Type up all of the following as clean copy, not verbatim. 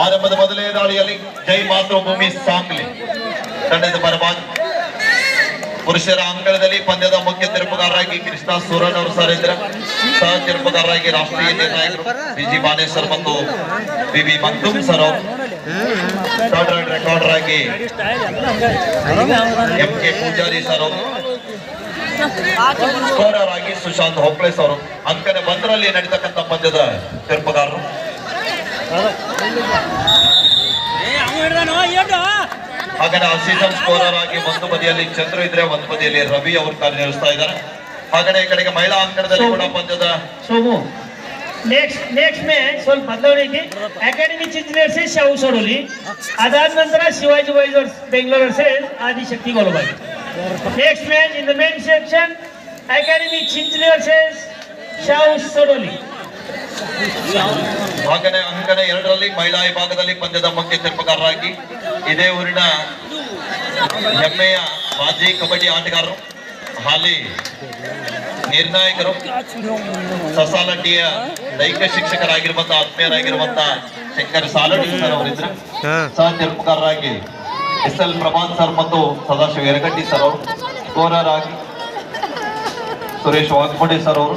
ಆರಂಭದ ಮೊದಲನೇ ದಾಳಿಯಲ್ಲಿ ಜೈ ಮಾತೃಭೂಮಿ ಸಾಂಗ್ಲಿ ತಂಡದ ಪರವಾಗಿ ಪುರುಷರ ಅಂಗಳದಲ್ಲಿ ಪಂದ್ಯದ ಮುಖ್ಯ ತೀರ್ಪುಗಾರರಾಗಿ ಕೃಷ್ಣ ಸೂರನ್ ಅವರು ಸರ್ ಇದ್ರೆ, ಸಹ ತೀರ್ಪುಗಾರರಾಗಿ ರಾಷ್ಟ್ರೀಯ ನಿರ್ಣಾಯಕರು ಪಿ.ಜಿ. ಬಾನೇಶ್ವರ್ ಮತ್ತು ಬಿ.ಬಿ. ಮಗ್ದುಮ್ ಸರ್ ಅವರು, ಥರ್ಡ್ ರೆಕಾರ್ಡರ್ ಆಗಿ ಎಂ.ಕೆ. ಪೂಜಾರಿ ಸರ್ ಅವರು, ಸ್ಕೋರರ್ ಆಗಿ ಸುಶಾಂತ್ ಹೋಪ್ಲೇಸ್ ಅವರು. ಅಂಕನೆ 1ರಲ್ಲಿ ನಡೀತಕ್ಕಂಥ ಪಂದ್ಯದ ತೀರ್ಪುಗಾರರು. ಹಾಗಾದ್ರೆ ಅಸಿಸ್ಟೆಂಟ್ ಸ್ಕೋರರ್ ಆಗಿ ಒಂದು ಬದಿಯಲ್ಲಿ ಚಂದ್ರು ಇದ್ರೆ, ಒಂದು ಬದಿಯಲ್ಲಿ ರವಿ ಅವರು ಕಾರ್ಯನಿರ್ವಹಿಸ್ತಾ ಇದ್ದಾರೆ. ಹಾಗಾದ್ರೆ ಈ ಕಡೆಗೆ ಮಹಿಳಾ ಅಂಕಣದಲ್ಲಿ ಕೂಡ ಪಂದ್ಯದ नेक्स्ट मॅच ಸ್ವಲ್ಪ ಬದಲಾವಣೆ ಅಕಾಡೆಮಿ ಇಂಜಿನಿಯರ್ಸ್ ಶಾವು ಸೋಡೋಲಿ. ಅದಾದ ನಂತರ ಶಿವಾಜಿ ವೈಸರ್ಸ್ ಬೆಂಗಳೂರು ವರ್ಸಸ್ ಆದಿಶಕ್ತಿ ಗೋಲಬಾಗಿ. Next match in the main section academy engineers ಶಾವು ಸೋಡೋಲಿ. ಹಾಗನೆ ಅಂಕಣ 2ರಲ್ಲಿ ಮಹಿಳಾ ವಿಭಾಗದಲ್ಲಿ ಪಂದ್ಯದ ಮುಖ್ಯ ತೀರ್ಪುಗಾರರಾಗಿ ಇದೇ ಊರಿನ ಹೆಮ್ಮೆಯ ಮಾಜಿ ಕಬಡ್ಡಿ ಆಟಗಾರರು, ಹಾಲಿ ನಿರ್ಣಾಯಕರು, ಸಸಾಲಟ್ಟಿಯ ದೈಹಿಕ ಶಿಕ್ಷಕರಾಗಿರುವಂತಹ ಆತ್ಮೀಯರಾಗಿರುವಂತಹ ಶಂಕರ್ ಸಾಲಡಿ ಸರ್ ಅವರಿದ್ರು. ಸಹ ತೀರ್ಪುಗಾರರಾಗಿ ಎಸ್.ಎಲ್. ಪ್ರಭಾತ್ ಸರ್ ಮತ್ತು ಸದಾಶಿವ ಯರಗಟ್ಟಿ ಸರ್ ಅವರು, ಸ್ಕೋರರ್ ಆಗಿ ಸುರೇಶ್ ವಾಗ್ಮುಡಿ ಸರ್ ಅವರು.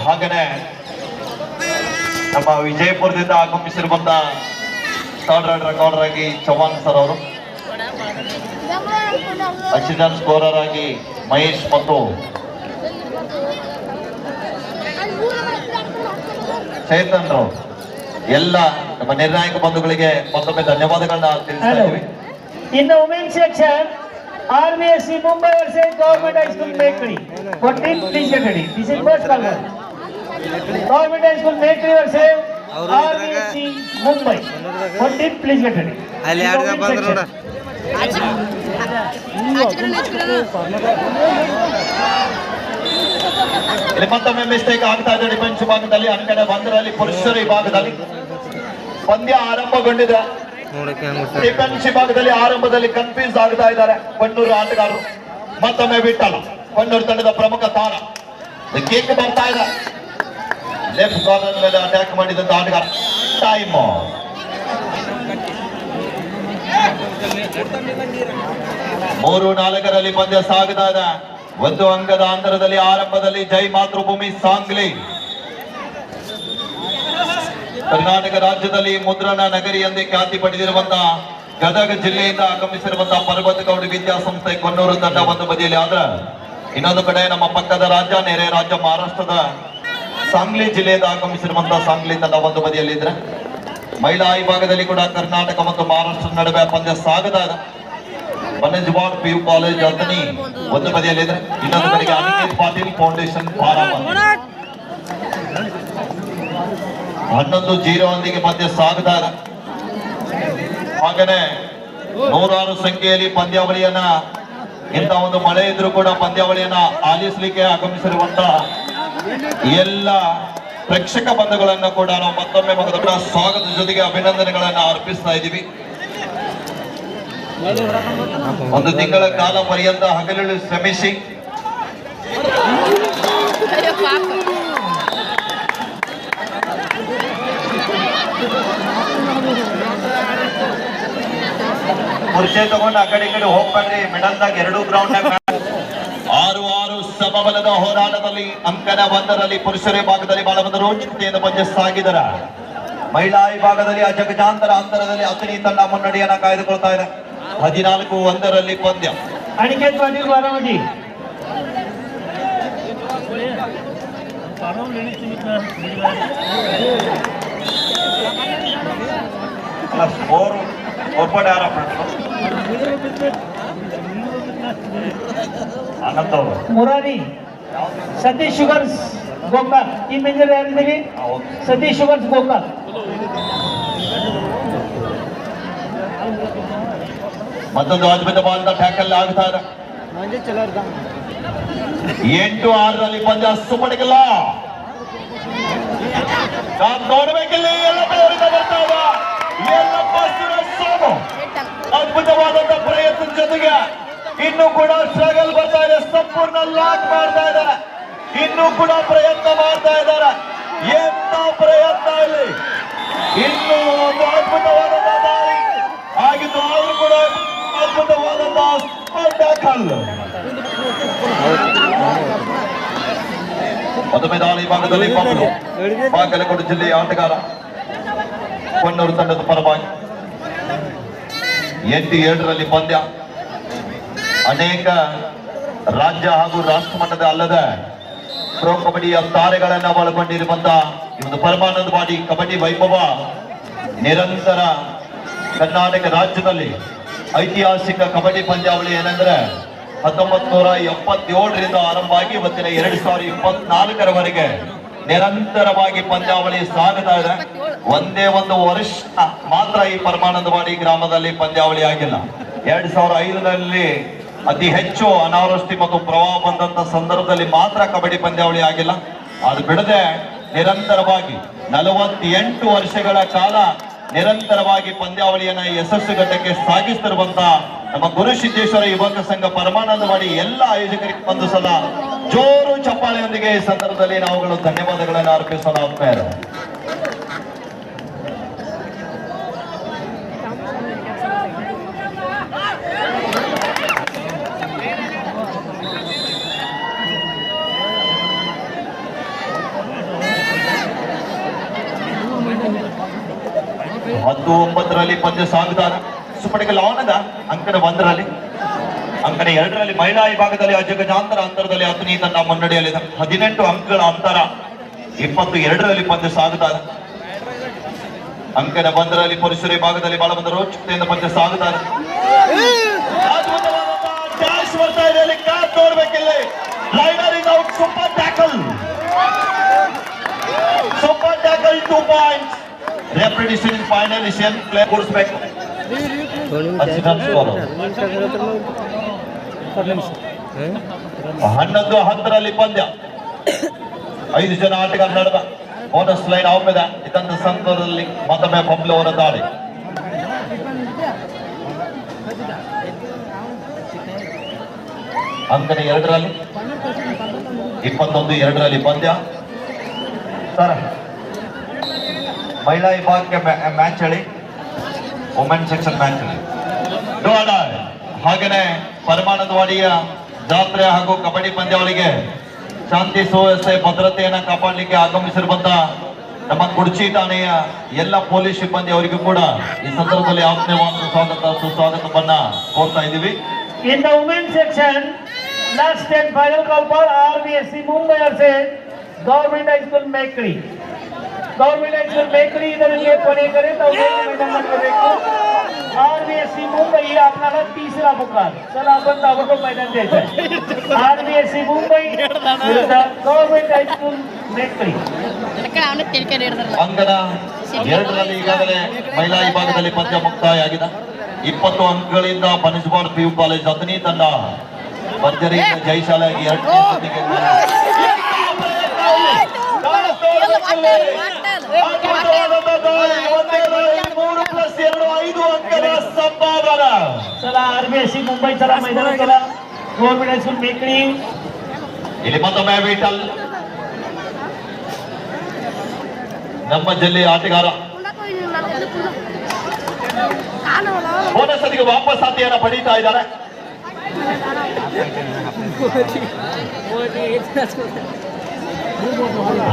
ಹಾಗೇನೆ ನಮ್ಮ ವಿಜಯಪುರದಿಂದ ಆಗಮಿಸಿರುವಂತಹ ಥರ್ಡ್ ರೆಕಾರ್ಡರ್ ಆಗಿ ಚೌಹಾಣ್ ಸರ್ ಅವರು, ಅಸಿಸ್ಟೆಂಟ್ ಸ್ಕೋರರ್ ಆಗಿ ಮಹೇಶ್ ಮತ್ತು ಚೇತನ್ ರಾವ್. ಎಲ್ಲ ನಮ್ಮ ನಿರ್ಣಾಯಕ ಬಂಧುಗಳಿಗೆ ಮತ್ತೊಮ್ಮೆ ಧನ್ಯವಾದಗಳನ್ನ ತಿಳಿಸ್ತಾ ಇದ್ದೀವಿ. ಇನ್ನು women section RBSC Mumbai versus Government High School Mekri. 14 please get ready. This is first call. Government High School Mekri versus RBSC Mumbai. 14 please get ready. ಅಲ್ಲಿ ಯಾರು ಬಂದ್ರು ನೋಡ. ಇಲ್ಲಿ ಮತ್ತೊಮ್ಮೆ ಮಿಸ್ಟೇಕ್ ಆಗ್ತಾ ಇದೆ ಡಿಫೆನ್ಸ್ ವಿಭಾಗದಲ್ಲಿ. ಅಂಕಣ 1ರಲ್ಲಿ ಪುರುಷರ ವಿಭಾಗದಲ್ಲಿ ಪಂದ್ಯ ಆರಂಭಗೊಂಡಿದೆ. ಡಿಫೆನ್ಸ್ ವಿಭಾಗದಲ್ಲಿ ಆರಂಭದಲ್ಲಿ ಕನ್ಫ್ಯೂಸ್ ಆಗ್ತಾ ಇದ್ದಾರೆ ಕೊಣ್ಣೂರು ಆಟಗಾರರು. ಮತ್ತೊಮ್ಮೆ ಬಿಟ್ಟಲ್ಲ ಕೊಣ್ಣೂರು ತಂಡದ ಪ್ರಮುಖ ತಾರ ಕೇಕ್ ಬರ್ತಾ ಇದೆ. ಲೆಫ್ಟ್ ಕಾರ್ನರ್ ಮೇಲೆ ಅಟ್ಯಾಕ್ ಮಾಡಿದಂತ ಆಟಗಾರ. ಟೈಮ್ 3-4ರಲ್ಲಿ ಪಂದ್ಯ ಸಾಗ್ತಾ ಇದೆ. 1 ಅಂಕದ ಅಂತರದಲ್ಲಿ ಆರಂಭದಲ್ಲಿ ಜೈ ಮಾತೃಭೂಮಿ ಸಾಂಗ್ಲಿ ಕರ್ನಾಟಕ ರಾಜ್ಯದಲ್ಲಿ ಮುದ್ರಣ ನಗರಿ ಎಂದೇ ಖ್ಯಾತಿ ಪಡೆದಿರುವಂತಹ ಗದಗ ಜಿಲ್ಲೆಯಿಂದ ಆಗಮಿಸಿರುವಂತಹ ಪರ್ವತಗೌಡ ವಿದ್ಯಾಸಂಸ್ಥೆ ಕೊಣ್ಣೂರು ತಂಡ ಒಂದು ಬದಿಯಲ್ಲಿ ಆದ್ರೆ, ಇನ್ನೊಂದು ಕಡೆ ನಮ್ಮ ಪಕ್ಕದ ರಾಜ್ಯ ನೆರೆ ರಾಜ್ಯ ಮಹಾರಾಷ್ಟ್ರದ ಸಾಂಗ್ಲಿ ಜಿಲ್ಲೆಯಿಂದ ಆಗಮಿಸಿರುವಂತಹ ಸಾಂಗ್ಲಿ ತಂಡ ಒಂದು ಬದಿಯಲ್ಲಿ ಇದ್ರೆ, ಮಹಿಳಾ ವಿಭಾಗದಲ್ಲಿ ಕೂಡ ಕರ್ನಾಟಕ ಮತ್ತು ಮಹಾರಾಷ್ಟ್ರ ನಡುವೆ ಪಂದ್ಯ ಸಾಗದ ಬನಜ್ವಾಡ್ PU ಕಾಲೇಜ್ ಅಥಣಿ ಒಂದು ಬದಿಯಲ್ಲಿದ್ರೆ, ಇನ್ನೊಂದು ಕಡೆಗೆ ಅನಿಕೇತ್ ಪಾಟೀಲ್ ಫೌಂಡೇಶನ್ ಬಾರಾಮತಿ 11-0 ಪಂದ್ಯ ಸಾಗ್ತಾ ಇದೆ. ಹಾಗೇನೆ 106 ಸಂಖ್ಯೆಯಲ್ಲಿ ಪಂದ್ಯಾವಳಿಯನ್ನ, ಇಂಥ ಒಂದು ಮಳೆ ಇದ್ರೂ ಕೂಡ ಪಂದ್ಯಾವಳಿಯನ್ನ ಆಲಿಸಲಿಕ್ಕೆ ಆಗಮಿಸಿರುವಂತ ಎಲ್ಲ ಪ್ರೇಕ್ಷಕ ಬಂಧುಗಳನ್ನ ಕೂಡ ನಾವು ಮತ್ತೊಮ್ಮೆ ಮಗದೊಡ್ಡ ಸ್ವಾಗತದ ಜೊತೆಗೆ ಅಭಿನಂದನೆಗಳನ್ನ ಅರ್ಪಿಸ್ತಾ ಇದ್ದೀವಿ. ಒಂದು ತಿಂಗಳ ಕಾಲ ಪರ್ಯಂತ ಹಗಲಿರುಳು ಶ್ರಮಿಸಿ ಕುರ್ಚೆ ತಗೊಂಡು ಆ ಕಡೆ ಈ ಕಡೆ ಹೋಗ್ಬೇಡ್ರಿ. ಮಿಡಲ್ದಾಗ 2 ಗ್ರೌಂಡ್ 6-6 ಸಮಬಲದ ಹೋರಾಟದಲ್ಲಿ ಅಂಕಣ 1ರಲ್ಲಿ ಪುರುಷರ ವಿಭಾಗದಲ್ಲಿ ಬಹಳ ಒಂದು ರೋಚಕತೆಯಿಂದ ಪಂದ್ಯ ಸಾಗಿದರ. ಮಹಿಳಾ ವಿಭಾಗದಲ್ಲಿ ಅಜಗಜಾಂತರ ಅಂತರದಲ್ಲಿ ಅಥಣಿ ತಂಡ ಮುನ್ನಡೆಯನ್ನ ಕಾಯ್ದುಕೊಳ್ತಾ ಇದೆ. 14-1ರಲ್ಲಿ ಪಂದ್ಯ. Aniket Patil Baramati Murari Satish sugars Gokak. Team manager ಯಾರಿದ್ದೀರಿ? ಸತೀಶ್ ಶುಗರ್ಸ್ ಗೋಕಾಕ್. ಮತ್ತೊಂದು ಅದ್ಭುತವಾದ ಟ್ಯಾಕಲ್ ಆಗ್ತಾ ಇದೆ. 8-6ರಲ್ಲಿ ಪಂದ್ಯ ಸುಮ್ಮಡಿಗಿಲ್ಲ. ನೋಡ್ಬೇಕಿಲ್ಲ ಎಲ್ಲ ಬರ್ತಾ ಇದೆ. ಅದ್ಭುತವಾದಂತ ಪ್ರಯತ್ನ ಜೊತೆಗೆ ಇನ್ನು ಕೂಡ ಸ್ಟ್ರಗಲ್ ಬರ್ತಾ ಇದೆ. ಸಂಪೂರ್ಣ ಲಾಕ್ ಮಾಡ್ತಾ ಇದ್ದಾರೆ. ಇನ್ನು ಕೂಡ ಪ್ರಯತ್ನ ಮಾಡ್ತಾ ಇದ್ದಾರೆ. ಎಂತ ಪ್ರಯತ್ನ ಇಲ್ಲಿ ಇನ್ನೂ ಒಂದು ಅದ್ಭುತವಾದಂತಹ ದಾಳಿ ಆಗಿದ್ದು, ಆದ್ರೂ ಕೂಡ ಅದ್ಭುತವಾದಂತಹ ಟ್ಯಾಕಲ್. ಮತ್ತೊಮ್ಮೆ ದಾಳಿ ಭಾಗದಲ್ಲಿ ಬಬ್ಲು, ಬಾಗಲಕೋಟೆ ಜಿಲ್ಲೆಯ ಆಟಗಾರ, ಕೊಣ್ಣೂರು ತಂಡದ ಪರವಾಗಿ 8-7ರಲ್ಲಿ ಪಂದ್ಯ. ಅನೇಕ ರಾಜ್ಯ ಹಾಗೂ ರಾಷ್ಟ್ರ ಮಟ್ಟದ ಅಲ್ಲದೆ ಪ್ರೊ ಕಬಡ್ಡಿಯ ತಾರೆಗಳನ್ನ ಒಳಗೊಂಡಿರುವಂತಹ ಈ ಒಂದು ಪರಮಾನಂದವಾಡಿ ಕಬಡ್ಡಿ ವೈಭವ ನಿರಂತರ ಕರ್ನಾಟಕ ರಾಜ್ಯದಲ್ಲಿ ಐತಿಹಾಸಿಕ ಕಬಡ್ಡಿ ಪಂದ್ಯಾವಳಿ ಏನೆಂದ್ರೆ 1977ರಿಂದ ಆರಂಭ ಆಗಿ ಇವತ್ತಿನ 2024ರವರೆಗೆ ನಿರಂತರವಾಗಿ ಪಂದ್ಯಾವಳಿ ಸಾಗುತ್ತಾ ಇದೆ. ಒಂದೇ ಒಂದು ವರ್ಷ ಮಾತ್ರ ಈ ಪರಮಾನಂದವಾಡಿ ಗ್ರಾಮದಲ್ಲಿ ಪಂದ್ಯಾವಳಿ ಆಗಿಲ್ಲ. 2005ರಲ್ಲಿ ಅತಿ ಹೆಚ್ಚು ಅನಾವೃಷ್ಟಿ ಮತ್ತು ಪ್ರವಾಹ ಬಂದಂತ ಸಂದರ್ಭದಲ್ಲಿ ಮಾತ್ರ ಕಬಡ್ಡಿ ಪಂದ್ಯಾವಳಿ ಆಗಿಲ್ಲ. ಅದು ಬಿಡದೆ ನಿರಂತರವಾಗಿ 48 ವರ್ಷಗಳ ಕಾಲ ನಿರಂತರವಾಗಿ ಪಂದ್ಯಾವಳಿಯನ್ನ ಯಶಸ್ವಿ ಘಟ್ಟಕ್ಕೆ ಸಾಗಿಸ್ತಿರುವಂತಹ ನಮ್ಮ ಗುರುಸಿದ್ದೇಶ್ವರ ಯುವಕ ಸಂಘ ಪರಮಾನಂದವಾಡಿ ಎಲ್ಲ ಆಯೋಜಕರಿಗೆ ಒಂದು ಸಲ ಜೋರು ಚಪ್ಪಾಳೆಯೊಂದಿಗೆ ಈ ಸಂದರ್ಭದಲ್ಲಿ ನಾವುಗಳು ಧನ್ಯವಾದಗಳನ್ನು ಅರ್ಪಿಸೋಣ. ಆತ್ಮೀಯರೇ, ಹತ್ತು 9ರಲ್ಲಿ ಪಂದ್ಯ ಸಾಗುತ್ತಾರೆ. ಸುಪಡಿಗೆ ಲಾವಣದ ಅಂಕಣ 1ರಲ್ಲಿ, ಅಂಕಣ 2ರಲ್ಲಿ ಮಹಿಳಾ ವಿಭಾಗದಲ್ಲಿ ಅಜಗಜಾಂತರ ಅಂತರದಲ್ಲಿ ಅತನಿ ತಂಡ ಮುನ್ನಡೆಯಲ್ಲಿದೆ. 18 ಅಂಕಗಳ ಅಂತರ. 22ರಲ್ಲಿ ಪಂದ್ಯ ಸಾಗುತ್ತಾರೆ. ಅಂಕಣ 1ರಲ್ಲಿ ಪುರುಷರ ವಿಭಾಗದಲ್ಲಿ ಬಹಳ ಒಂದು ರೋಚಕತೆಯಿಂದ ಪಂದ್ಯ ಸಾಗುತ್ತಾರೆ. ಡ್ಯಾಶ್ ಬರ್ತಾ ಇದೆ, ಅಲ್ಲಿ ಕಾದ್ ನೋಡ್ಬೇಕಿಲ್ಲ. Liner is out. Super tackle, super tackle, 2 points. Referee decision final decision play ಕೊಡಿಸಬೇಕು. 11-10ರಲ್ಲಿ ಪಂದ್ಯ. 5 ಜನ ಆಟಗಾರ ನಡುವೆ ಬೋನಸ್ ಲೈನ್ ಆಮೇಲೆ ಇದಂತ ಸಂದರ್ಭದಲ್ಲಿ ಮತ್ತೊಮ್ಮೆ ಬಬ್ಲು ಅವರ ದಾಳಿ. ಅಂಕಣ 2ರಲ್ಲಿ 21-2ರಲ್ಲಿ ಪಂದ್ಯ. ಸರ್, ಮಹಿಳಾ ವಿಭಾಗಕ್ಕೆ ಮ್ಯಾಚ್ ಹೇಳಿ, ವುಮೆನ್ ಸೆಕ್ಷನ್ ಮ್ಯಾಚ್ ಹೇಳಿ. ಹಾಗೇನೆ ಪರಮಾನಂದವಾಡಿಯ ಜಾತ್ರೆ ಹಾಗೂ ಕಬಡ್ಡಿ ಪಂದ್ಯಾವಳಿಗೆ ಶಾಂತಿ ಸುವ್ಯವಸ್ಥೆ ಭದ್ರತೆಯನ್ನ ಕಾಪಾಡಲಿಕ್ಕೆ ಆಗಮಿಸಿರುವಂತಹ ನಮ್ಮ ಕುಡ್ಚಿ ಠಾಣೆಯ ಎಲ್ಲ ಪೊಲೀಸ್ ಸಿಬ್ಬಂದಿ ಅವರಿಗೂ ಕೂಡ ಈ ಸಂದರ್ಭದಲ್ಲಿ ಆತ್ಮೀಯವಾದ ಸ್ವಾಗತ ಸುಸ್ವಾಗತವನ್ನ ಕೋರ್ತಾ ಇದ್ದೀವಿ. In the women's section, last and final call for RVSC Mumbai versus Government High School Mekri. Government High School Mekri ಇದರಲ್ಲಿ ಕೊನೆ ಕರೆ ತಾವು मैदान ಮಾಡಬೇಕು. RVSC मुंबई आपल्याला तिसरा पुकार. चला आपण ताबडतोब मैदान द्यायचं. RVSC मुंबई विरुद्ध गव्हर्नमेंट हायस्कूल मेकळी. ಅಂಕಣ 2ರಲ್ಲಿ ಈಗಾಗಲೇ ಮಹಿಳಾ ವಿಭಾಗದಲ್ಲಿ ಪಂದ್ಯ ಮುಕ್ತಾಯ ಆಗಿದೆ. 20 ಅಂಕಗಳಿಂದ ಬನಿಸ್ವಾಡ್ PU ಕಾಲೇಜ್ ಅತನಿ ತಂಡ ಭರ್ಜರಿಯಿಂದ ಜಯಶಾಲಿಯಾಗಿ 2ನೇ ಸುತ್ತಿಗೆ 3+2 ಅಂಕದ ಸಂಪಾದನೆ. चला RVSC मुंबई चला मैदानात चला. गव्हर्नमेंट हायस्कूल मेकळी. ಇಲ್ಲಿ ಮತ್ತೊಮ್ಮೆ ವಿಠಲ್ ನಮ್ಮ ಜಿಲ್ಲೆಯ ಆಟಗಾರ ಬೋನಸ್ ಅದಿಗೆ ವಾಪಸ್ ಆತಿಯನ್ನ ಪಡೀತಾ ಇದ್ದಾರೆ.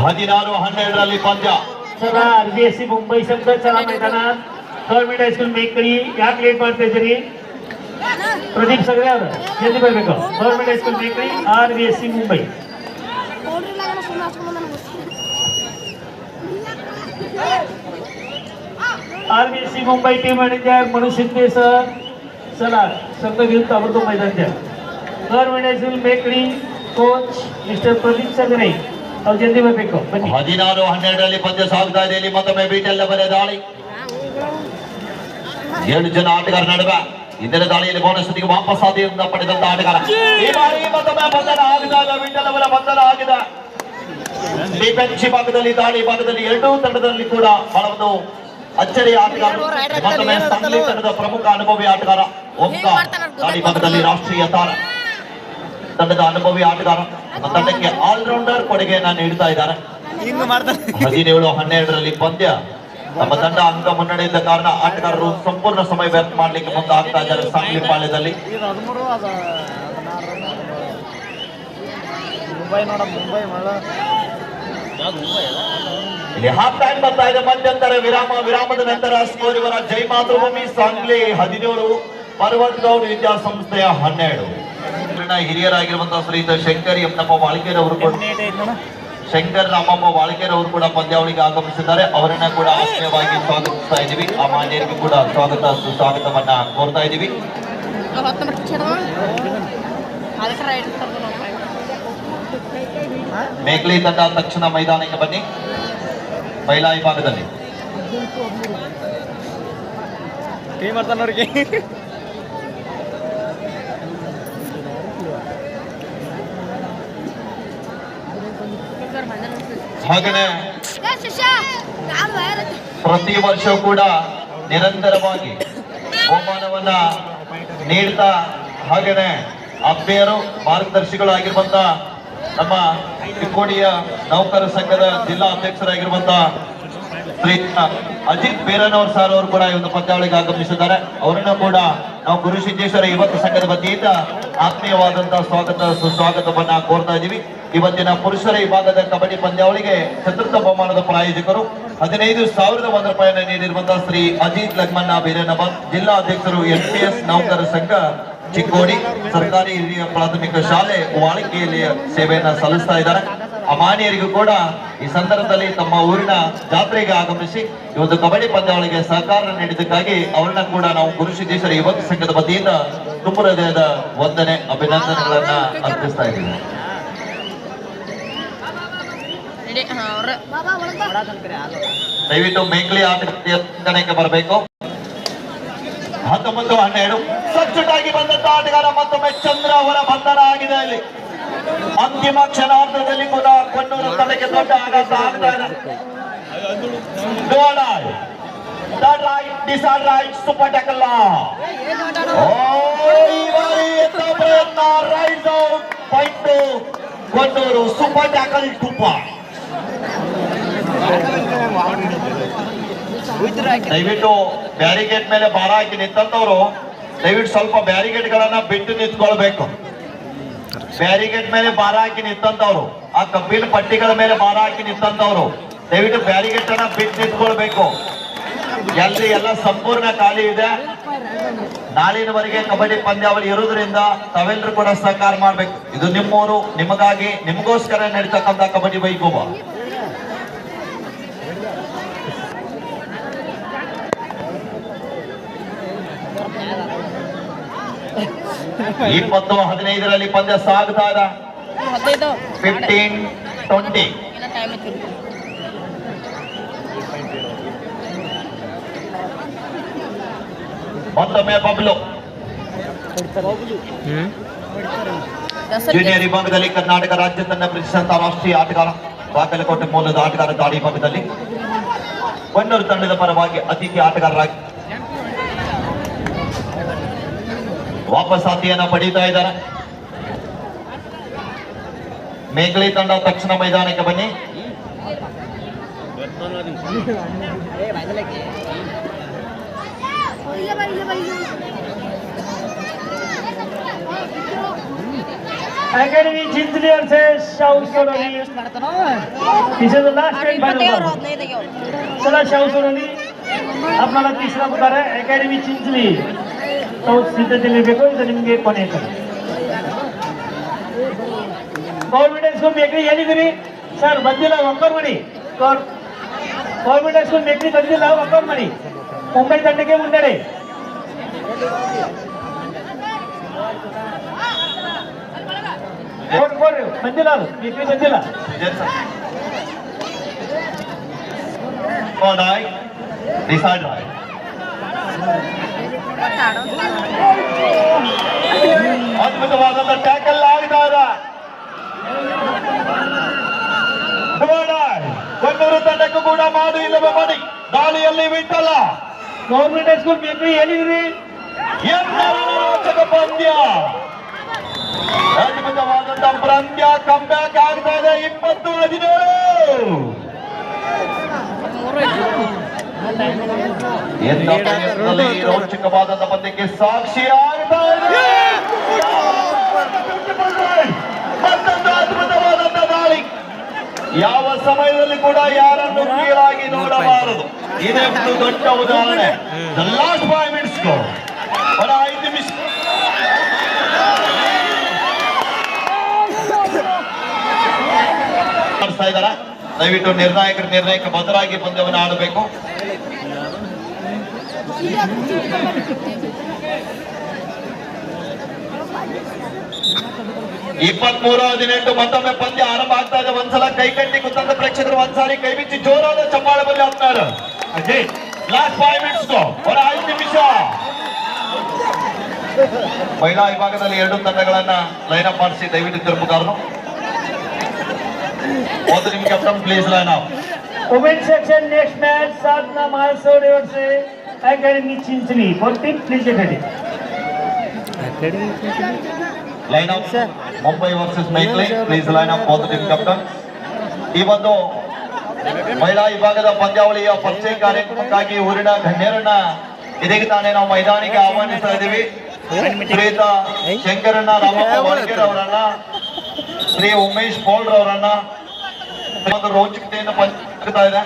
16-12ರಲ್ಲಿ ಪಂದ್ಯ. चला RVSC मुंबई संघ चला मैदानात. गव्हर्नमेंट हायस्कूल मेकळी. ಯಾಕೆ ಲೇಟ್ ಮಾಡ್ತಾ ಇದ್ದೀರಿ? ಪ್ರದೀಪ್ ಸಗರೆ ಅವರು ಜಲ್ದಿ ಬರಬೇಕು. Government high school Mekali RVSC Mumbai. RVSC Mumbai team manager Manoj Shinde sir. चला संघ घेऊन ताबडतोब मैदान द्या. Government high school Mekali coach mister Pradeep Sagare ಅವ್ರು ಜಲ್ದಿ ಬರಬೇಕು. 16-12ರಲ್ಲಿ ಪಂದ್ಯ ಸಾಗ್ತಾ ಇದೆ. ಇಲ್ಲಿ ಮತ್ತೊಮ್ಮೆ ಬೀಟೆಲ್ಲ ಬರೆ ದಾಳಿ. 7 ಜನ ಆಟಗಾರ ನಡುವೆ ಇಂದಿನ ದಾಳಿಯಲ್ಲಿ ಬೋನಸ್ ಜೊತೆಗೆ ವಾಪಸ್ ಆದಿಯಿಂದ ಪಡೆದಂತ ಆಟಗಾರ. ಈ ಬಾರಿ ಮತ್ತೊಮ್ಮೆ ಬಂಧನ ಆಗಿದಾಗ ವಿಠಲ್ ಅವರ ಬಂಧನ ಆಗಿದೆ. ಡಿಫೆನ್ಸ್ ಭಾಗದಲ್ಲಿ ದಾಳಿ ಭಾಗದಲ್ಲಿ ಎರಡೂ ತಂಡದಲ್ಲಿ ಕೂಡ ಬಹಳ ಒಂದು ಅಚ್ಚರಿಯ ಆಟಗಾರ. ಮತ್ತೊಮ್ಮೆ ಸಂಘಲಿ ತಂಡದ ಪ್ರಮುಖ ಅನುಭವಿ ಆಟಗಾರ ಓಂಕಾರ್ ದಾಳಿ ಭಾಗದಲ್ಲಿ ರಾಷ್ಟ್ರೀಯ ತಾರ ತಂಡದ ಅನುಭವಿ ಆಟಗಾರ ತಂಡಕ್ಕೆ ಆಲ್ರೌಂಡರ್ ಕೊಡುಗೆಯನ್ನ ನೀಡುತ್ತಾ ಇದ್ದಾರೆ. 17-12ರಲ್ಲಿ ಪಂದ್ಯ. ನಮ್ಮ ತಂಡ ಅಂಕ ಮುನ್ನಡೆ ಇದ್ದ ಕಾರಣ ಆಟಗಾರರು ಸಂಪೂರ್ಣ ಸಮಯ ವ್ಯರ್ಥ ಮಾಡಲಿಕ್ಕೆ ಮುಂದಾಗ್ತಾ ಇದ್ದಾರೆ ಸಾಂಗ್ಲಿ ಪಾಳ್ಯದಲ್ಲಿ. ಇಲ್ಲಿ ಹಾಫ್ ಟೈಮ್ ಬರ್ತಾ ಇದೆ. ಮಧ್ಯಂತರ ವಿರಾಮದ ನಂತರ ಸ್ಕೋರ್ ಇವರ ಜೈ ಮಾತೃಭೂಮಿ ಸಾಂಗ್ಲಿ 17, ಪರ್ವತ್ ಗೌಡ್ ವಿದ್ಯಾಸಂಸ್ಥೆಯ 12. ಹಿರಿಯರಾಗಿರುವಂತಹ ಶ್ರೀಯುತ ಶಂಕರ್ ಎಮ್ಮಪ್ಪ ವಾಳ್ಕೇರ್ ಅವರು ಕೂಡ ಶಂಕರ್ ರಾಮಪ್ಪ ವಾಳ್ಕೇರ್ ಅವರು ಕೂಡ ಪಂದ್ಯಾವಳಿಗೆ ಆಗಮಿಸಿದ್ದಾರೆ. ಅವರನ್ನ ಕೂಡ ಆತ್ಮೀಯವಾಗಿ ಸ್ವಾಗತಿಸ್ತಾ ಇದ್ದೀವಿ. ಆ ಮಾನ್ಯರಿಗೆ ಕೂಡ ಸುಸ್ವಾಗತವನ್ನ ಕೋರ್ತಾ ಇದ್ದೀವಿ. ಮೇಘಲಿ ತಂಡ ತಕ್ಷಣ ಮೈದಾನಕ್ಕೆ ಬನ್ನಿ. ಮಹಿಳಾ ವಿಭಾಗದಲ್ಲಿ ಹಾಗೇನೆ ಪ್ರತಿ ವರ್ಷ ಕೂಡ ನಿರಂತರವಾಗಿ ಬಹುಮಾನವನ್ನ ನೀಡ್ತಾ ಹಾಗೇನೆ ಅಭ್ಯರು ಮಾರ್ಗದರ್ಶಿಗಳಾಗಿರುವಂತ ನಮ್ಮ ಚಿಕ್ಕೋಡಿಯ ನೌಕರ ಸಂಘದ ಜಿಲ್ಲಾ ಅಧ್ಯಕ್ಷರಾಗಿರುವಂತ ಶ್ರೀ ಅಜಿತ್ ಬೇರನವರ್ ಸರ್ ಅವರು ಕೂಡ ಈ ಒಂದು ಪಂದ್ಯಾವಳಿಗೆ ಆಗಮಿಸಿದ್ದಾರೆ. ಅವರನ್ನು ಕೂಡ ನಾವು ಗುರು ಸಿದ್ದೇಶ್ವರ ಯುವಕ ಸಂಘದ ವತಿಯಿಂದ ಆತ್ಮೀಯವಾದಂತಹ ಸುಸ್ವಾಗತವನ್ನ ಕೋರ್ತಾ ಇದ್ದೀವಿ. ಇವತ್ತಿನ ಪುರುಷರ ವಿಭಾಗದ ಕಬಡ್ಡಿ ಪಂದ್ಯಾವಳಿಗೆ ಚತುರ್ಥ ಬಹುಮಾನದ ಪ್ರಾಯೋಜಕರು 15,001 ರೂಪಾಯಿಯನ್ನು ನೀಡಿರುವಂತಹ ಶ್ರೀ ಅಜಿತ್ ಲಕ್ಮಣ್ಣ ಬೇರನವರ್, ಜಿಲ್ಲಾ ಅಧ್ಯಕ್ಷರು NPS ನೌಕರ ಸಂಘ ಚಿಕ್ಕೋಡಿ ಸರ್ಕಾರಿ ಹಿರಿಯ ಪ್ರಾಥಮಿಕ ಶಾಲೆ ವಾಳಿಕೆಯಲ್ಲಿ ಸೇವೆಯನ್ನ ಸಲ್ಲಿಸ್ತಾ ಇದ್ದಾರೆ. ಅಮಾನ್ಯರಿಗೂ ಕೂಡ ಈ ಸಂದರ್ಭದಲ್ಲಿ ತಮ್ಮ ಊರಿನ ಜಾತ್ರೆಗೆ ಆಗಮಿಸಿ ಈ ಒಂದು ಕಬಡ್ಡಿ ಪಂದ್ಯಾವಳಿಗೆ ಸಹಕಾರ ನೀಡಿದ್ದಕ್ಕಾಗಿ ಅವರನ್ನ ಕೂಡ ನಾವು ಗುರು ಸಿದ್ದೇಶ್ವರ ಯುವಕ ಸಂಘದ ವತಿಯಿಂದ ತುಂಬ ಹೃದಯದ ವಂದನೆ ಅಭಿನಂದನೆಗಳನ್ನ ಅರ್ಪಿಸ್ತಾ ಇದ್ದೀವಿ. ದಯವಿಟ್ಟು ಮೇಕ್ಲಿ ಆಟಕ್ಕೆ ಬರಬೇಕು. 19-12 ಸಬ್ಸ್ಟಿಟ್ಯೂಟ್ ಬಂದಂತ ಆಟಗಾರ ಮತ್ತೊಮ್ಮೆ ಚಂದ್ರ ಅವರ ಬಂಧನ ಆಗಿದೆ. ಅಲ್ಲಿ ಅಂತಿಮ ಕ್ಷಣಾರ್ಧದಲ್ಲಿ ಕೂಡ ಕೊಣ್ಣೂರು ತಂಡಕ್ಕೆ ದೊಡ್ಡ ಆಘಾತ ಆಗ್ತಾ ಇದೆ. Super tackle. Konnur super tackle ತುಪ್ಪ. ದಯವಿಟ್ಟು ಬ್ಯಾರಿಗೇಡ್ ಮೇಲೆ ಭಾರ ಹಾಕಿ ನಿಂತಂತವ್ರು ದಯವಿಟ್ಟು ಸ್ವಲ್ಪ ಬ್ಯಾರಿಗೇಡ್ ಗಳನ್ನ ಬಿಟ್ಟು ನಿಂತ್ಕೊಳ್ಬೇಕು. ಬ್ಯಾರಿಗೇಡ್ ಮೇಲೆ ಭಾರ ಹಾಕಿ ನಿಂತಂತವ್ರು, ಆ ಕಬ್ಬಿನ ಪಟ್ಟಿಗಳ ಮೇಲೆ ಭಾರ ಹಾಕಿ ನಿಂತಂತವ್ರು ದಯವಿಟ್ಟು ಬ್ಯಾರಿಗೇಡ್ ಅನ್ನ ಬಿಟ್ಟು ನಿಂತ್ಕೊಳ್ಬೇಕು. ಎಲ್ಲಿ ಎಲ್ಲ ಸಂಪೂರ್ಣ ಖಾಲಿ ಇದೆ. ನಾಳಿನವರೆಗೆ ಕಬಡ್ಡಿ ಪಂದ್ಯಾವಳಿ ಇರುವುದರಿಂದ ತಾವೆಲ್ಲರೂ ಕೂಡ ಸಹಕಾರ ಮಾಡ್ಬೇಕು. ಇದು ನಿಮ್ಮೂರು, ನಿಮಗಾಗಿ ನಿಮಗೋಸ್ಕರ ನಡೀತಕ್ಕಂಥ ಕಬಡ್ಡಿ ವೈಭವ. ಇಪ್ಪತ್ತು 15ರಲ್ಲಿ ಪಂದ್ಯ ಸಾಗ್ತಾ ಇದೆ. 15-20. ಮತ್ತೊಮ್ಮೆ ಬಬ್ಲು ಜೂನಿಯರ್ ವಿಭಾಗದಲ್ಲಿ ಕರ್ನಾಟಕ ರಾಜ್ಯ ತಂಡ ಪ್ರತಿಷ್ಠಿತ ರಾಷ್ಟ್ರೀಯ ಆಟಗಾರ, ಬಾಗಲಕೋಟೆ ಮೂಲದ ಆಟಗಾರ ದಾಳಿ ವಿಭಾಗದಲ್ಲಿ ಕೊಣ್ಣೂರು ತಂಡದ ಪರವಾಗಿ ಅತಿಥಿ ಆಟಗಾರರಾಗಿ ವಾಪಸಾತಿಯನ್ನ ಪಡೀತಾ ಇದ್ದಾರೆ. ಮೇಘಲಿ ತಂಡ ತಕ್ಷಣ ಮೈದಾನಕ್ಕೆ ಬನ್ನಿ. Academy Chintli versus South Soroli. This is the last game final. चला South Soroli आपल्याला तिसरा पुकार आहे. Academy Chintli South ಸಿದ್ಧತೆಯಲ್ಲಿ ಬೇಕು. ಇದು ನಿಮಗೆ ಕೊನೆ ಗೌರ್ಮೆಂಟ್ ಸ್ಕೂಲ್ ಮೇಕ್ರಿ ಹೇಳಿದಿರಿ ಸರ್, ಬಂದಿಲ್ಲ ಒಕ್ಕರ್ ಮಾಡಿ. ಗೌರ್ಮೆಂಟ್ ಸ್ಕೂಲ್ ಮೇಕ್ರಿ ಬಂದಿಲ್ಲ, ಒಕ್ಕರ್ ಮಾಡಿ. ಮುಂಬೈ ತಂಡಕ್ಕೆ ಮುನ್ನಡೆ. ಕೊಡ್ರಿ ಬಂದಿಲ್ಲ, ಅದು ಮೇಕ್ರಿ ಬಂದಿಲ್ಲ. ಅದ್ಭುತವಾದಂತ ಟ್ಯಾಕಲ್ ಆಗ್ತಾ ಇದೆ. ಕೊಣ್ಣೂರು ತಂಡಕ್ಕೂ ಕೂಡ ಮಾಡು ಇಲ್ಲವೇ ಮಾಡಿ ದಾಳಿಯಲ್ಲಿ ಬಿಟ್ಟಲ್ಲ. ಗೌರ್ಮೆಂಟ್ ಸ್ಕೂಲ್ ಮೇಕ್ರಿ ಹೇಳಿದ್ರಿ ಪಂದ್ಯ, ಅದ್ಭುತವಾದಂತ ಪಂದ್ಯ ಕಂಬ್ಯಾಕ್ ಆಗ್ತಾ ಇದೆ. 20-17. ರೋಚಕವಾದಂತ ಪಂದ್ಯಕ್ಕೆ ಸಾಕ್ಷಿಯಾಗ್ತಾ ಇದೆ. ಮತ್ತೊಂದು ಅದ್ಭುತವಾದಂತ ದಾಳಿ. ಯಾವ ಸಮಯದಲ್ಲಿ ಕೂಡ ಯಾರನ್ನು ಕೀಳಾಗಿ ನೋಡಬಾರದು. ಇದೇ ಒಂದು ದೊಡ್ಡ ಉದಾಹರಣೆ. ದ ಲಾಸ್ಟ್ 5 minutes ಗೋ 5 ನಿಮಿಷ ಇದ್ದಾರೆ. ದಯವಿಟ್ಟು ನಿರ್ಣಾಯಕ ಭದ್ರಾಗಿ ಪಂದ್ಯವನ್ನು ಆಡಬೇಕು. ಇಪ್ಪತ್ಮೂರು 18 ಮತ್ತೊಮ್ಮೆ ಪಂದ್ಯ ಆರಂಭ ಆಗ್ತಾ ಇದೆ. ಒಂದ್ಸಲ ಕೈ ಕಟ್ಟಿ ಕುತ್ತಂತ ಪ್ರೇಕ್ಷಕರು ಒಂದ್ಸಾರಿ ಕೈ ಬಿಚ್ಚಿ ಜೋರಾದ ಚಪ್ಪಾಳೆ ಬಲ್ಲಿ ಆಗ್ತಾರೆ. ಲಾಸ್ಟ್ 5 minutes 5 ನಿಮಿಷ. ಮಹಿಳಾ ವಿಭಾಗದಲ್ಲಿ 2 ತಂಡಗಳನ್ನ ಲೈನ್ ಅಪ್ ಮಾಡಿಸಿ ದಯವಿಟ್ಟು ತಿರುಪುಗಾರನು. ಒಂದು ನಿಮಿಷ captain please line up. Women section next match Sadhana Mahasode versus Academy Chinchli. 14 please get ready. Line up Mumbai versus Mekali please line up both team captain. ಈ ಒಂದು ಮಹಿಳಾ ವಿಭಾಗದ ಪಂದ್ಯಾವಳಿಯ ಪರಿಚಯ ಕಾರ್ಯಕ್ರಮಕ್ಕಾಗಿ ಊರಿನ ಗಣ್ಯರನ್ನ ಇದೀಗ ತಾನೇ ನಾವು ಮೈದಾನಿಗೆ ಆಹ್ವಾನಿಸ್ತಾ ಇದ್ದೀವಿ. ಶ್ರೀಯುತ ಶಂಕರಣ್ಣ ರಾಮಪ್ಪ ವಳಗೇರ್ ಅವರನ್ನ, ಶ್ರೀ ಉಮೇಶ್ ಪೌಲ್ರ್ ಅವರನ್ನ ಒಂದು ರೋಚಕತೆಯಿಂದ ಪಂಚತಾ ಇದೆ.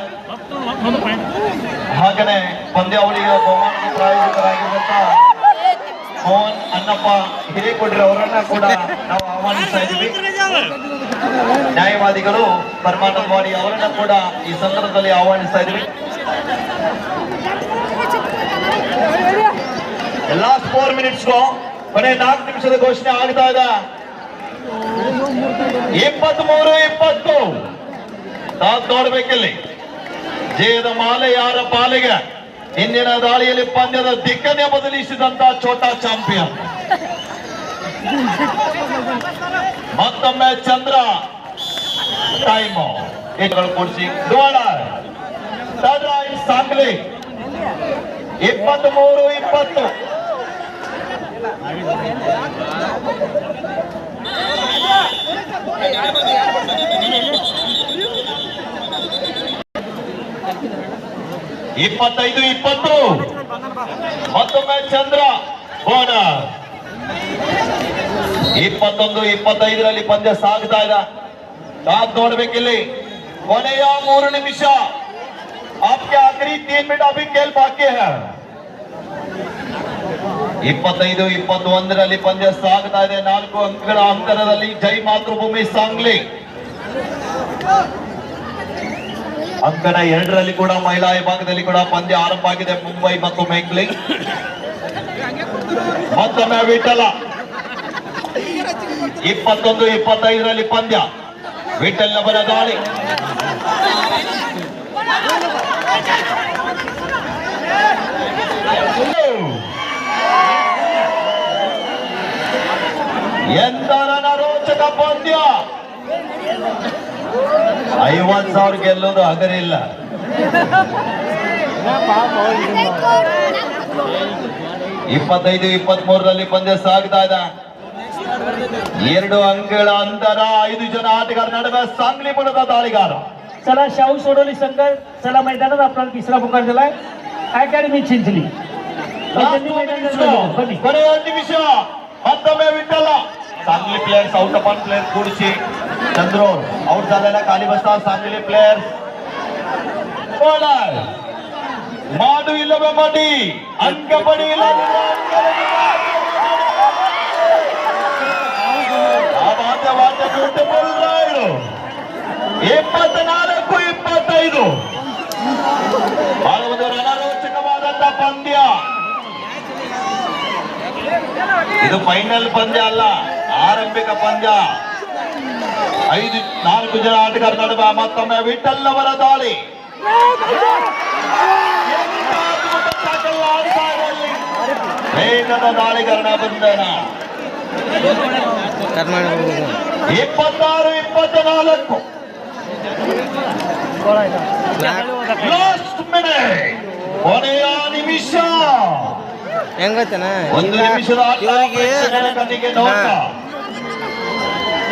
ಹಾಗೇನೆ ಪಂದ್ಯಾವಳಿಯ ಬಹುಮಾನ ಪ್ರಾಯೋಜಕರಾಗಿರುವಂತ ಮೋಹನ್ ಅನ್ನಪ್ಪ ಹಿರೇಕೊಡ್ರಿ ಅವರನ್ನ ಕೂಡ ನಾವು ಆಹ್ವಾನಿಸ್ತಾ ಇದ್ದೀವಿ. ನ್ಯಾಯವಾದಿಗಳು ಪರಮಾನಂದವಾಡಿ ಅವರನ್ನ ಕೂಡ ಈ ಸಂದರ್ಭದಲ್ಲಿ ಆಹ್ವಾನಿಸ್ತಾ ಇದ್ದೀವಿ. ಲಾಸ್ಟ್ 4 minutes ಕೊನೆ 4 ನಿಮಿಷದ ಘೋಷಣೆ ಆಗ್ತಾ ಇದೆ. 23-20 ನೋಡ್ಬೇಕಿಲ್ಲಿ. ಜಯದ ಮಾಲೆ ಯಾರ ಪಾಲಿಗೆ? ಇಂದಿನ ದಾಳಿಯಲ್ಲಿ ಪಂದ್ಯದ ದಿಕ್ಕನ್ನೇ ಬದಲಿಸಿದಂತ ಛೋಟಾ ಚಾಂಪಿಯನ್. ಮತ್ತೊಮ್ಮೆ ಚಂದ್ರ ಟೈಮು ಕೂಡಿಸಿ ಸಾಂಗ್ಲಿ 23-20. ಇಪ್ಪತ್ತೈದು 20 ಮತ್ತೊಮ್ಮೆ ಚಂದ್ರ ಬೋನಸ್. 21-25 ಪಂದ್ಯ ಸಾಗ್ತಾ ಇದೆ. ಕಾದ್ ನೋಡ್ಬೇಕಿಲ್ಲಿ. ಕೊನೆಯ 3 ನಿಮಿಷ. आपके आखिरी 3 मिनट अभी खेल बाकी है. 25-21 ಪಂದ್ಯ ಸಾಗ್ತಾ ಇದೆ. 4 ಅಂಕಗಳ ಅಂತರದಲ್ಲಿ ಜೈ ಮಾತೃಭೂಮಿ ಸಾಂಗ್ಲಿ. ಅಂಕಣ 2ರಲ್ಲಿ ಕೂಡ ಮಹಿಳಾ ವಿಭಾಗದಲ್ಲಿ ಕೂಡ ಪಂದ್ಯ ಆರಂಭ ಆಗಿದೆ. ಮುಂಬೈ ಮತ್ತು ಮೈಕ್ಲಿ. ಮತ್ತೊಮ್ಮೆ ವಿಠಲ 21-25 ಪಂದ್ಯ. ವಿಠಲ್ನವರ ದಾಳಿ. ಎಂತರ ರೋಚಕ ಪಂದ್ಯ. 50,000 ಗೆಲ್ಲೋದು ಹಗರಿಲ್ಲ. 25-23 ಪಂದ್ಯ ಸಾಗ್ತಾ ಇದೆ. 2 ಅಂಕಗಳ अंतर. 5 जन आटगार नಡುವೆ सांगली ಮೂಲದ ದಾಳಿಗಾರ. चला शाहू सोडोली संघ चला मैदानात आपला तिसरा पुकार दिलाय अकॅडमी चिंचली. ಕೊನೆಯ ನಿಮಿಷ. ಮತ್ತೊಮ್ಮೆ Vittal. Sangli players out of player ಕೂಡಿಸಿ ಚಂದ್ರೋರ್ ಔಟ್ झालेला खाली बसता. सांगली प्लेयर्स बॉलर ಮಾಡು ಇಲ್ಲವೇ ಮಾಡಿ ಅಂಕ ಪಡೆಯಿಲ್ಲ. Beautiful ride. 24-25 ಬಹಳ ಒಂದು ರಣರೋಚಕವಾದಂತ ಪಂದ್ಯ. ಇದು ಫೈನಲ್ ಪಂದ್ಯ ಅಲ್ಲ, ಆರಂಭಿಕ ಪಂದ್ಯ. 4 ಜನ ಆಟಗಾರ ನಡುವೆ ಮತ್ತೊಮ್ಮೆ ವಿಠಲ್ ಅವರ ದಾಳಿ. ವೇಗದ ದಾಳಿಗಾರನ ಬಂಧನ. 26-24 ಲಾಸ್ಟ್ ಮಿನಿಟ್. ಕೊನೆಯ ನಿಮಿಷ. ಹೆಂಗೈತನ 1 ನಿಮಿಷದ ಆಟ. ಕಣ್ಣಿಗೆ ನೋಟ.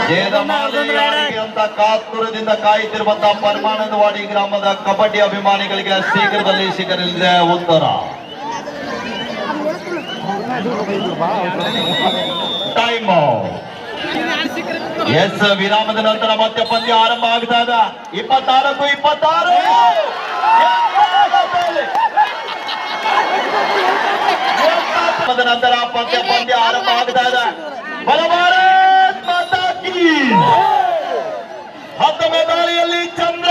ಜಯದಮಾಲಿಯಾರಿಗೆ ಅಂತ ಕಾತುರದಿಂದ ಕಾಯುತ್ತಿರುವಂತಹ ಪರಮಾನಂದವಾಡಿ ಗ್ರಾಮದ ಕಬಡ್ಡಿ ಅಭಿಮಾನಿಗಳಿಗೆ ಶೀಘ್ರದಲ್ಲಿ ಸಿಗಲಿದೆ ಉತ್ತರ. Times. ವಿರಾಮದ ನಂತರ ಮತ್ತೆ ಪಂದ್ಯ ಆರಂಭ ಆಗ್ತಾ ಇದೆ. 26-26 ನಂತರ ಪಂದ್ಯ ಆರಂಭ ಆಗ್ತಾ ಇದೆ. ಭಾರತ್ ಮಾತಾ ಕೀ. 10ನೇ ದಾಳಿಯಲ್ಲಿ ಚಂದ್ರ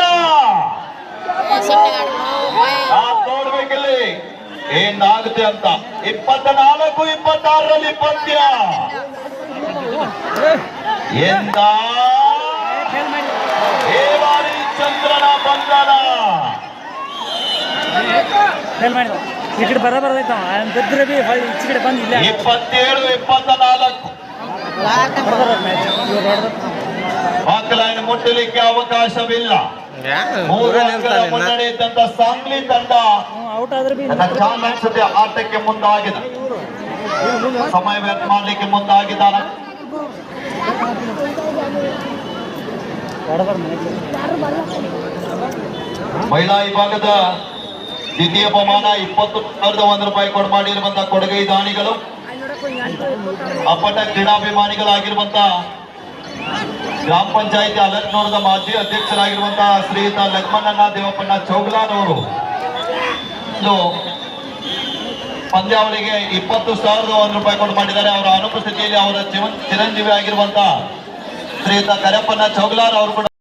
ನೋಡ್ಬೇಕಿಲ್ಲಿ ಏನಾಗುತ್ತೆ ಅಂತ. 24-26 ಪಂದ್ಯ ಎಂದ ಈ ಬಾರಿ ಚಂದ್ರನ ಬಂಧನ. ಈ ಕಡೆ ಬರಬಾರ್ದೈತ ಬಿದ್ದರೆ ಬಿ ಈಚೆ ಕಡೆ ಬಂದಿಲ್ಲ. 27-24 ಅಂಕಲನ್ನು ಮುಟ್ಟಲಿಕ್ಕೆ ಅವಕಾಶವಿಲ್ಲ. 3 ಅಂಕದ ಮುನ್ನಡೆ ಇದ್ದಂತ ಸಾಂಗ್ಲಿ ತಂಡ ಔಟ್ ಆದ್ರೆ ಬಿ ತನ್ನ ಚಾಲೆಂಜ್ ಜೊತೆ ಆಟಕ್ಕೆ ಮುಂದಾಗಿದೆ. ಸಮಯ ವ್ಯರ್ಥ ಮಾಡಲಿಕ್ಕೆ ಮುಂದಾಗಿದ್ದಾನೆ. ಮಹಿಳಾ ವಿಭಾಗದ ದ್ವಿತೀಯ ಬಹುಮಾನ 20,001 ರೂಪಾಯಿ ಕೊಡು ಮಾಡಿರುವಂತಹ ಕೊಡಗೈ ದಾನಿಗಳು, ಅಪ್ಪಟ ಕ್ರೀಡಾಭಿಮಾನಿಗಳಾಗಿರುವಂತಹ ಗ್ರಾಮ ಪಂಚಾಯಿತಿ ಅಲಕ್ನೂರದ ಮಾಜಿ ಅಧ್ಯಕ್ಷರಾಗಿರುವಂತಹ ಶ್ರೀಯುತ ಲಕ್ಷ್ಮಣಣ್ಣ ದೇವಪ್ಪಣ್ಣ ಚೌಗ್ಲಾನವರು ಪಂದ್ಯಾವಳಿಗೆ 20,001 ರೂಪಾಯಿ ಕೊಡು ಮಾಡಿದ್ದಾರೆ. ಅವರ ಅನುಪಸ್ಥಿತಿಯಲ್ಲಿ ಅವರ ಚಿರಂಜೀವಿ ಆಗಿರುವಂತಹ ಶ್ರೀಯುತ ಕರೆಪ್ಪಣ್ಣ ಚೌಗ್ಲಾರ್ ಅವರು ಕೂಡ